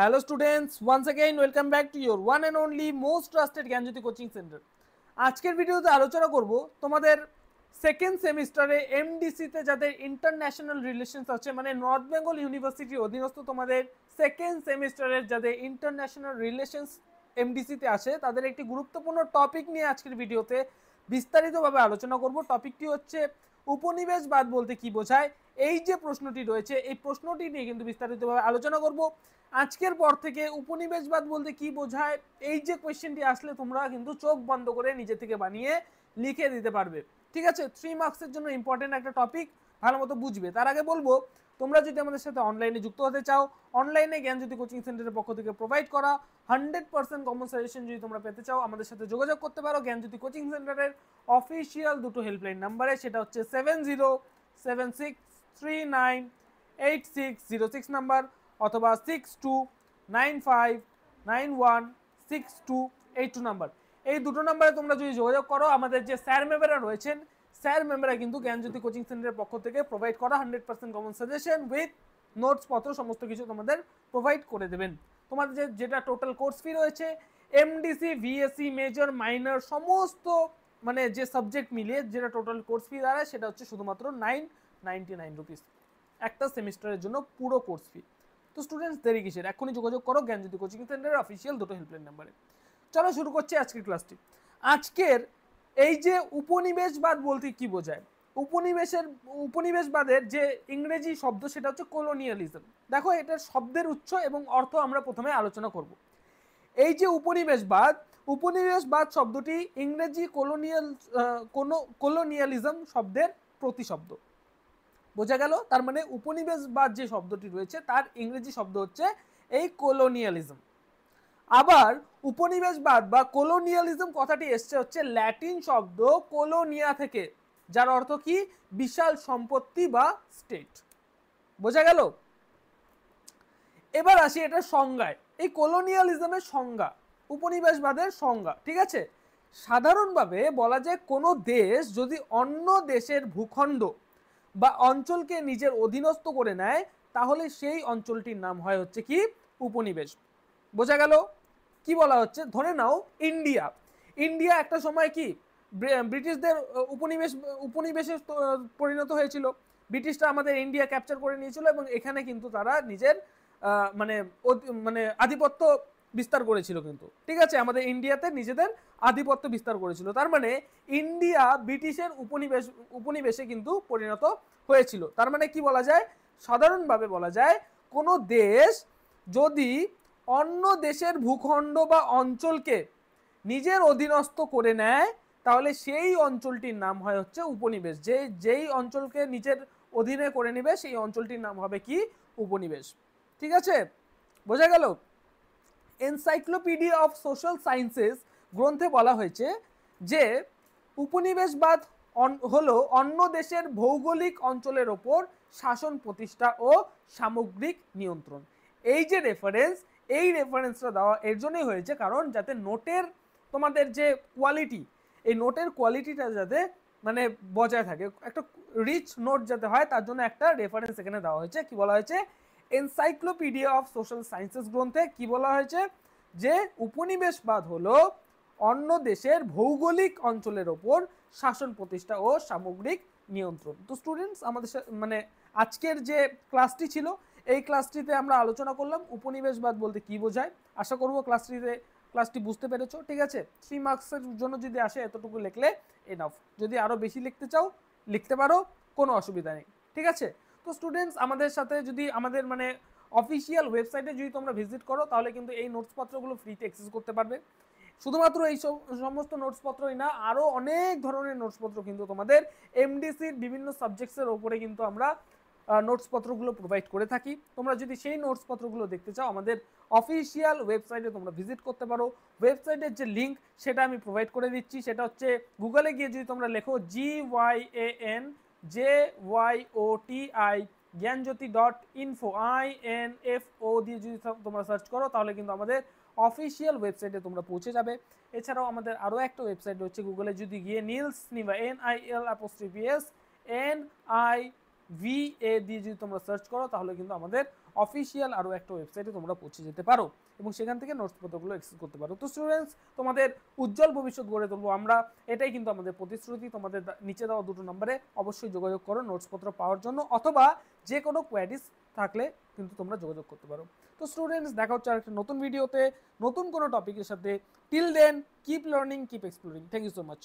Hello students, once again welcome back to your one and only most trusted Gyanjyoti coaching centre. আজকের ভিডিওতে আলোচনা করব তোমাদের second সেমিস্টারে এমডিসিতে যাদের ইন্টারন্যাশনাল রিলেশনস আছে, মানে নর্থ বেঙ্গল ইউনিভার্সিটির অধীনস্থ তোমাদের সেকেন্ড সেমিস্টারের যাদের ইন্টারন্যাশনাল রিলেশনস এমডিসিতে আসে তাদের একটি গুরুত্বপূর্ণ টপিক নিয়ে আজকের ভিডিওতে বিস্তারিতভাবে আলোচনা করব। টপিকটি হচ্ছে উপনিবেশবাদ বলতে কি বোঝায়। এই যে প্রশ্নটি রয়েছে এই প্রশ্নটি নিয়ে কিন্তু বিস্তারিতভাবে আলোচনা করব। আজকের পর থেকে উপনিবেশবাদ বলতে কি বোঝায় এই যে কোয়েশ্চেনটি আসলে তোমরা কিন্তু চোখ বন্ধ করে নিজে থেকে বানিয়ে লিখে দিতে পারবে, ঠিক আছে। 3 মার্কসের জন্য ইম্পর্টেন্ট একটা টপিক, ভালো মতো বুঝবে। তার আগে বলবো, তোমরা যদি আমাদের সাথে অনলাইনে যুক্ত হতে চাও, অনলাইনে জ্ঞানজ্যোতি কোচিং সেন্টারের পক্ষ থেকে প্রোভাইড করা 100% কমন সাজেশন যদি তোমরা পেতে চাও আমাদের সাথে যোগাযোগ করতে পারো জ্ঞানজ্যোতি কোচিং সেন্টারের অফিসিয়াল দুটো হেল্পলাইন নাম্বারে। সেটা হচ্ছে 7076398606 নাম্বার অথবা 6295916282 নাম্বার। এই দুটো নাম্বারে তোমরা যদি যোগাযোগ করো, আমাদের যে স্যার ম্যামেরা রয়েছেন স্যার ম্যামেরা কিন্তু জ্ঞানজ্যোতি কোচিং সেন্টারের পক্ষ থেকে প্রোভাইড করা 100% কমন সাজেশন উইথ নোটস পত্র সমস্ত কিছু তোমাদের প্রোভাইড করে দেবেন। তোমাদের যেটা টোটাল কোর্স ফি রয়েছে এমডিসি ভিএসসি মেজর মাইনর সমস্ত মানে যে সাবজেক্ট মিলিয়ে যেটা টোটাল কোর্স ফি দাঁড়ায় সেটা হচ্ছে শুধুমাত্র 999 রুপিস একটা সেমিস্টারের জন্য পুরো কোর্স ফি। তো স্টুডেন্টস দেরি কিসের, এখনই যোগাযোগ করো জ্ঞানজ্যোতি কোচিং সেন্টারের অফিসিয়াল দুটো হেল্পলাইন নাম্বারে। চলো শুরু করছি আজকের ক্লাসটি। আজকের এই যে উপনিবেশবাদ বলতে কি বোঝায়, উপনিবেশবাদের যে ইংরেজি শব্দ সেটা হচ্ছে কলোনিয়ালিজম। দেখো এটার শব্দের উৎস এবং অর্থ আমরা প্রথমে আলোচনা করব। এই যে উপনিবেশবাদ শব্দটি ইংরেজি কলোনিয়ালিজম শব্দের প্রতিশব্দ, বোঝা গেল। তার মানে উপনিবেশবাদ যে শব্দটি রয়েছে তার ইংরেজি শব্দ হচ্ছে এই কলোনিয়ালিজম। আবার উপনিবেশবাদ বা কলোনিয়ালিজম কথাটি এসছে হচ্ছে ল্যাটিন শব্দ কলোনিয়া থেকে, যার অর্থ কি বিশাল সম্পত্তি বা স্টেট, বোঝা গেল। এবার আসি এটার সংজ্ঞায়, এই কলোনিয়ালিজমের সংজ্ঞা, উপনিবেশবাদের সংজ্ঞা, ঠিক আছে। সাধারণভাবে বলা যায় কোনো দেশ যদি অন্য দেশের ভূখণ্ড বা অঞ্চলকে নিজের অধীনস্থ করে নেয় তাহলে সেই অঞ্চলটির নাম হয় হচ্ছে কি উপনিবেশ, বোঝা গেল। কি বলা হচ্ছে, ধরে নাও ইন্ডিয়া একটা সময় কি ব্রিটিশদের উপনিবেশে পরিণত হয়েছিল। ব্রিটিশরা আমাদের ইন্ডিয়া ক্যাপচার করে নিয়েছিল এবং এখানে কিন্তু তারা নিজের মানে মানে আধিপত্য বিস্তার করেছিল কিন্তু, ঠিক আছে, আমাদের ইন্ডিয়াতে নিজেদের আধিপত্য বিস্তার করেছিল। তার মানে ইন্ডিয়া ব্রিটিশের উপনিবেশে কিন্তু পরিণত হয়েছিল। তার মানে কি বলা যায়, সাধারণভাবে বলা যায় কোনো দেশ যদি অন্য দেশের ভূখণ্ড বা অঞ্চলকে নিজের অধীনস্থ করে নেয় তাহলে সেই অঞ্চলটির নাম হয় হচ্ছে উপনিবেশ। যেই অঞ্চলকে নিজের অধীনে করে নেবে সেই অঞ্চলটির নাম হবে কি উপনিবেশ, ঠিক আছে, বোঝা গেল। এনসাইক্লোপিডিয়া অফ সোশ্যাল সায়েন্সেস গ্রন্থে বলা হয়েছে যে উপনিবেশবাদ হলো অন্য দেশের ভৌগোলিক অঞ্চলের ওপর শাসন প্রতিষ্ঠা ও সামগ্রিক নিয়ন্ত্রণ। এই যে এই রেফারেন্সটা দেওয়া এর জন্যই হয়েছে কারণ যাতে নোটের তোমাদের যে কোয়ালিটি, এই নোটের কোয়ালিটিটা যাতে মানে বজায় থাকে, একটা রিচ নোট যাতে হয় তার জন্য একটা রেফারেন্স এখানে দেওয়া হয়েছে। কি বলা হয়েছে, এনসাইক্লোপিডিয়া অফ সোশ্যাল সায়েন্সেস গ্রন্থে কি বলা হয়েছে যে উপনিবেশবাদ হলো অন্য দেশের ভৌগোলিক অঞ্চলের ওপর শাসন প্রতিষ্ঠা ও সামগ্রিক নিয়ন্ত্রণ। তো স্টুডেন্টস আমাদের মানে আজকের যে ক্লাসটি ছিল এই ক্লাসটিতে আমরা আলোচনা করলাম উপনিবেশবাদ বলতে কি বোঝায়। আশা করব ক্লাসটি বুঝতে পেরেছো, ঠিক আছে। 3 মার্কসের জন্য যদি আসে এতটুকু লিখলে এনাফ, যদি আরো বেশি লিখতে চাও লিখতে পারো, কোনো অসুবিধা নেই, ঠিক আছে। তো স্টুডেন্টস আমাদের সাথে যদি আমাদের মানে অফিসিয়াল ওয়েবসাইটে যদি তোমরা ভিজিট করো তাহলে কিন্তু এই নোটসপত্রগুলো ফ্রিতে অ্যাক্সেস করতে পারবে। শুধুমাত্র এই সমস্ত নোটসপত্রই না, আরও অনেক ধরনের নোটসপত্র কিন্তু তোমাদের এমডিসির বিভিন্ন সাবজেক্টসের ওপরে কিন্তু আমরা নোটসপত্রগুলো প্রোভাইড করে থাকি। তোমরা যদি সেই নোটসপত্রগুলো দেখতে চাও আমাদের অফিসিয়াল ওয়েবসাইটে তোমরা ভিজিট করতে পারো। ওয়েবসাইটের যে লিঙ্ক সেটা আমি প্রোভাইড করে দিচ্ছি, সেটা হচ্ছে গুগলে গিয়ে যদি তোমরা লেখো GYANJYOTI জ্ঞানজ্যোতি.info INFO দিয়ে যদি তোমরা সার্চ করো তাহলে কিন্তু আমাদের অফিসিয়াল ওয়েবসাইটে তোমরা পৌঁছে যাবে। এছাড়াও আমাদের আরও একটা ওয়েবসাইট হচ্ছে, গুগলে যদি গিয়ে NILS NIVA NILS VA দিয়ে যদি তোমরা সার্চ করো তাহলে কিন্তু আমাদের অফিসিয়াল আরও একটা ওয়েবসাইটে তোমরা পৌঁছে যেতে পারো এবং সেখান থেকে নোটসপত্রগুলো অ্যাক্সেস করতে পারো। তো স্টুডেন্টস, তোমাদের উজ্জ্বল ভবিষ্যৎ গড়ে তুলবো আমরা, এটাই কিন্তু আমাদের প্রতিশ্রুতি। তোমাদের নিচে দেওয়া দুটো নম্বরে অবশ্যই যোগাযোগ করো নোটসপত্র পাওয়ার জন্য, অথবা যে কোনো কোয়ারিজ থাকলে কিন্তু তোমরা যোগাযোগ করতে পারো। তো স্টুডেন্টস, দেখা হচ্ছে আরেকটা নতুন ভিডিওতে নতুন কোনো টপিকের সাথে। Till then, keep learning, keep exploring. Thank you so much.